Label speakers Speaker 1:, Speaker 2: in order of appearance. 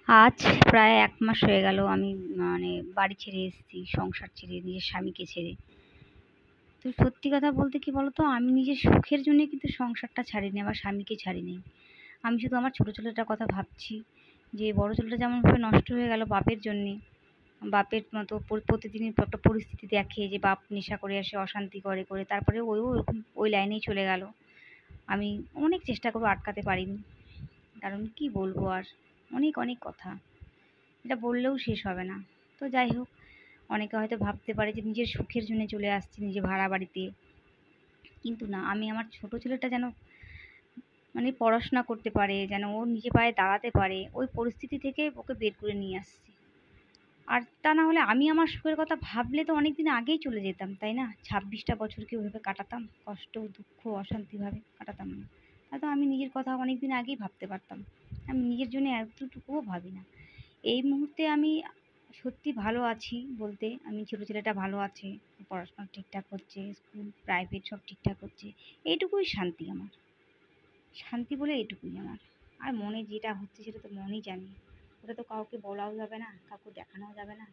Speaker 1: আজ প্রায় ১ মাস হয়ে গেল আমি বাড়ি ছেড়ে এসেছি, সংসার ছেড়ে, নিজের স্বামীকে ছেড়ে। তো সত্যি কথা বলতে কি বলতো? আমি নিজের সুখের জন্যে কিন্তু সংসারটা ছাড়িনি, আমার স্বামীকে ছাড়িনি। আমি শুধু আমার ছোট ছেলেটার কথা ভাবছি যে বড় ছেলেটা যেমনভাবে নষ্ট হয়ে গেল বাপের জন্যে। বাপের মতো প্রতিদিনই একটা পরিস্থিতি দেখে যে বাপ নেশা করে আসে, অশান্তি করে তারপরে ওও ওরকম ওই লাইনেই চলে গেল। আমি অনেক চেষ্টা করেও আটকাতে পারিনি। কারণ কি বলবো আর? অনেক কথা। এটা বললেও শেষ হবে না। তো যাই হোক, অনেকে হয়তো ভাবতে পারে যে নিজের সুখের জন্য চলে আসছি নিজে ভাড়া বাড়িতে। কিন্তু না, আমি আমার ছোট ছেলেটা যেন পড়াশোনা করতে পারে, যেন ও নিজে পায়ে দাঁড়াতে পারে, ওই পরিস্থিতি থেকে ওকে বের করে নিয়ে আসছি। আর তা না হলে আমি আমার সুখের কথা ভাবলে তো অনেকদিন আগেই চলে যেতাম, তাই না? ২৬টা বছর কি ওইভাবে কাটাতাম? কষ্ট, দুঃখ, অশান্তিভাবে কাটাতাম না। তাহলে তো আমি নিজের কথা অনেকদিন আগেই ভাবতে পারতাম। আমি নিজের জন্য এতটুকুও ভাবি না। এই মুহূর্তে আমি সত্যি ভালো আছি বলতে, আমি ছোট ছেলেটা ভালো আছে, পড়াশোনা ঠিকঠাক হচ্ছে, স্কুল, প্রাইভেট সব ঠিকঠাক হচ্ছে। এইটুকুই শান্তি আমার। শান্তি বলে এইটুকুই আমার। আর মনে যেটা হচ্ছে সেটা তো মনই জানে। ওটা তো কাউকে বলাও যাবে না, কাউকে দেখানোও যাবে না।